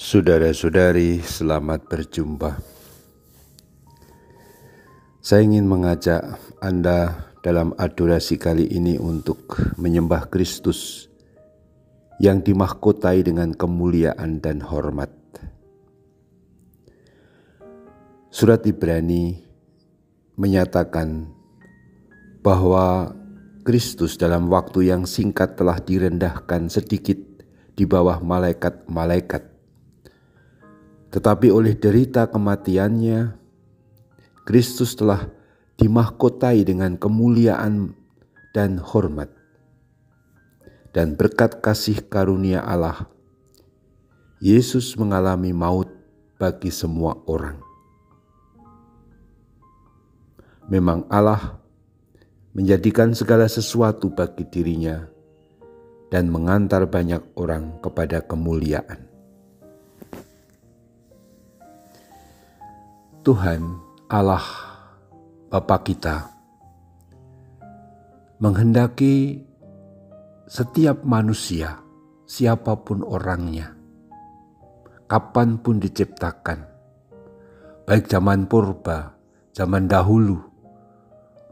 Saudara-saudari, selamat berjumpa. Saya ingin mengajak Anda dalam adorasi kali ini untuk menyembah Kristus yang dimahkotai dengan kemuliaan dan hormat. Surat Ibrani menyatakan bahwa Kristus dalam waktu yang singkat telah direndahkan sedikit di bawah malaikat-malaikat. Tetapi oleh derita kematiannya, Kristus telah dimahkotai dengan kemuliaan dan hormat. Dan berkat kasih karunia Allah, Yesus mengalami maut bagi semua orang. Memang Allah menjadikan segala sesuatu bagi dirinya dan mengantar banyak orang kepada kemuliaan. Tuhan Allah Bapa kita menghendaki setiap manusia, siapapun orangnya, kapanpun diciptakan, baik zaman purba, zaman dahulu,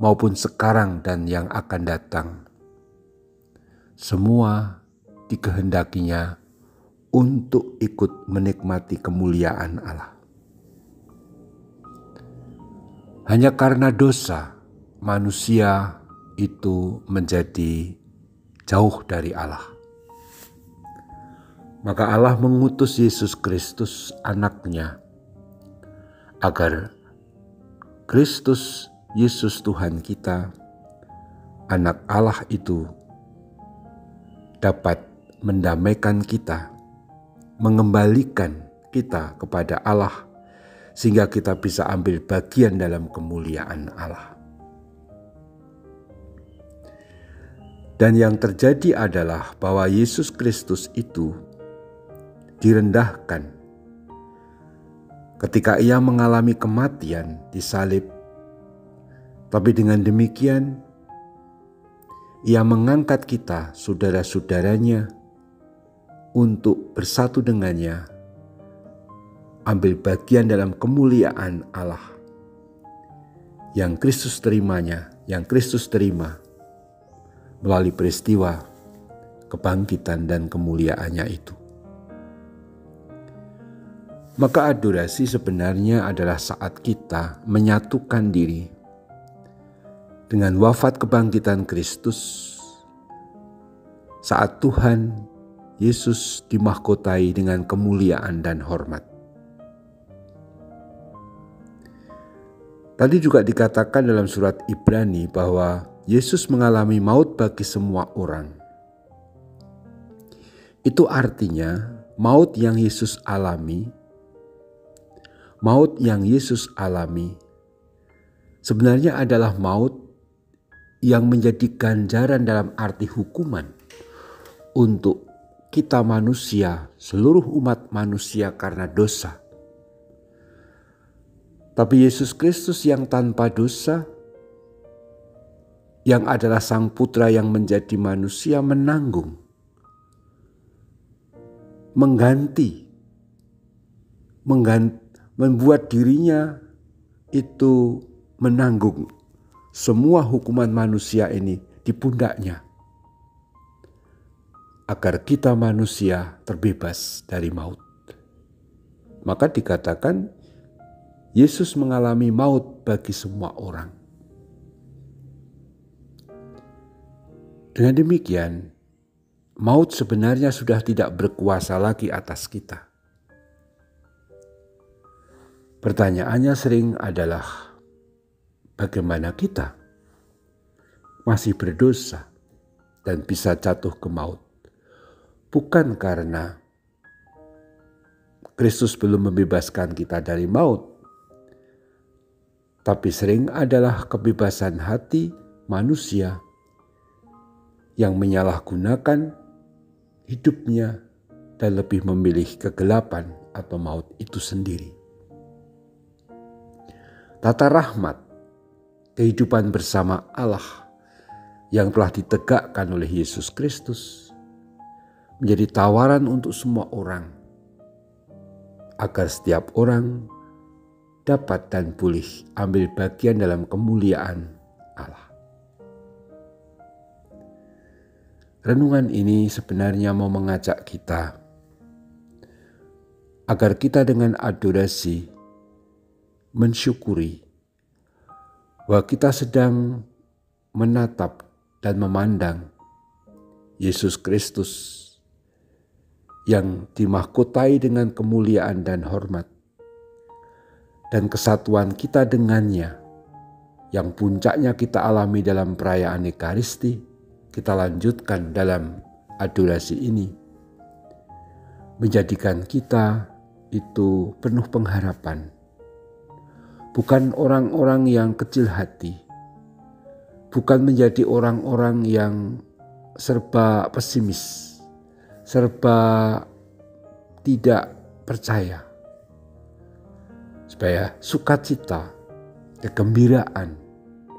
maupun sekarang dan yang akan datang, semua dikehendakinya untuk ikut menikmati kemuliaan Allah. Hanya karena dosa, manusia itu menjadi jauh dari Allah. Maka Allah mengutus Yesus Kristus, anaknya, agar Kristus Yesus Tuhan kita, anak Allah itu, dapat mendamaikan kita, mengembalikan kita kepada Allah, sehingga kita bisa ambil bagian dalam kemuliaan Allah. Dan yang terjadi adalah bahwa Yesus Kristus itu direndahkan ketika ia mengalami kematian disalib. Tapi dengan demikian, ia mengangkat kita, saudara-saudaranya, untuk bersatu dengannya, ambil bagian dalam kemuliaan Allah yang Kristus terimanya, yang Kristus terima melalui peristiwa kebangkitan dan kemuliaannya itu. Maka adorasi sebenarnya adalah saat kita menyatukan diri dengan wafat kebangkitan Kristus, saat Tuhan Yesus dimahkotai dengan kemuliaan dan hormat. Tadi juga dikatakan dalam surat Ibrani bahwa Yesus mengalami maut bagi semua orang. Itu artinya maut yang Yesus alami sebenarnya adalah maut yang menjadi ganjaran dalam arti hukuman untuk kita manusia, seluruh umat manusia karena dosa. Tapi Yesus Kristus yang tanpa dosa, yang adalah Sang Putra yang menjadi manusia, menanggung, membuat dirinya itu menanggung semua hukuman manusia ini di pundaknya, agar kita manusia terbebas dari maut. Maka dikatakan Yesus mengalami maut bagi semua orang. Dengan demikian, maut sebenarnya sudah tidak berkuasa lagi atas kita. Pertanyaannya sering adalah, bagaimana kita masih berdosa dan bisa jatuh ke maut? Bukan karena Kristus belum membebaskan kita dari maut, tapi sering adalah kebebasan hati manusia yang menyalahgunakan hidupnya dan lebih memilih kegelapan atau maut itu sendiri. Tata rahmat kehidupan bersama Allah yang telah ditegakkan oleh Yesus Kristus menjadi tawaran untuk semua orang agar setiap orang dapat dan boleh ambil bagian dalam kemuliaan Allah. Renungan ini sebenarnya mau mengajak kita agar kita dengan adorasi mensyukuri bahwa kita sedang menatap dan memandang Yesus Kristus yang dimahkotai dengan kemuliaan dan hormat, dan kesatuan kita dengannya yang puncaknya kita alami dalam perayaan Ekaristi, kita lanjutkan dalam adorasi ini, menjadikan kita itu penuh pengharapan. Bukan orang-orang yang kecil hati, bukan menjadi orang-orang yang serba pesimis, serba tidak percaya. Supaya sukacita, kegembiraan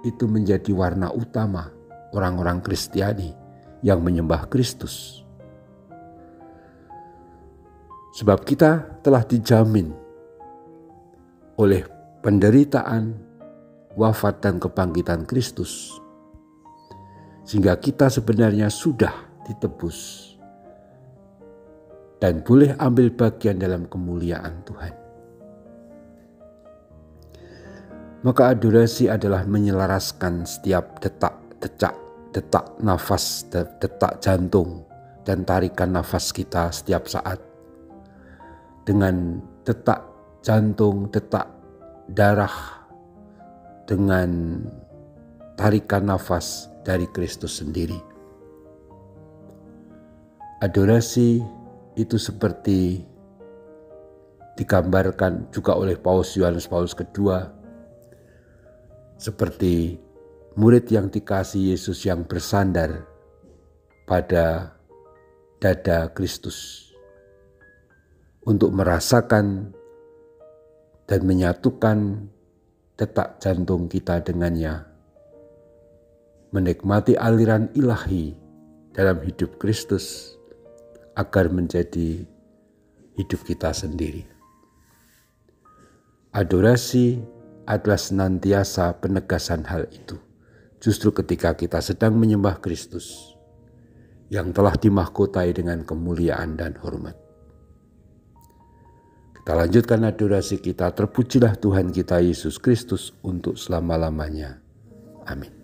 itu menjadi warna utama orang-orang Kristiani yang menyembah Kristus. Sebab kita telah dijamin oleh penderitaan, wafat dan kebangkitan Kristus, sehingga kita sebenarnya sudah ditebus dan boleh ambil bagian dalam kemuliaan Tuhan. Maka adorasi adalah menyelaraskan setiap detak nafas, detak jantung dan tarikan nafas kita setiap saat dengan detak jantung, detak darah, dengan tarikan nafas dari Kristus sendiri. Adorasi itu seperti digambarkan juga oleh Paus Yohanes Paulus II, seperti murid yang dikasihi Yesus yang bersandar pada dada Kristus untuk merasakan dan menyatukan detak jantung kita dengannya, menikmati aliran ilahi dalam hidup Kristus agar menjadi hidup kita sendiri. Adorasi adalah senantiasa penegasan hal itu. Justru ketika kita sedang menyembah Kristus yang telah dimahkotai dengan kemuliaan dan hormat. Kita lanjutkan adorasi kita. Terpujilah Tuhan kita Yesus Kristus untuk selama-lamanya. Amin.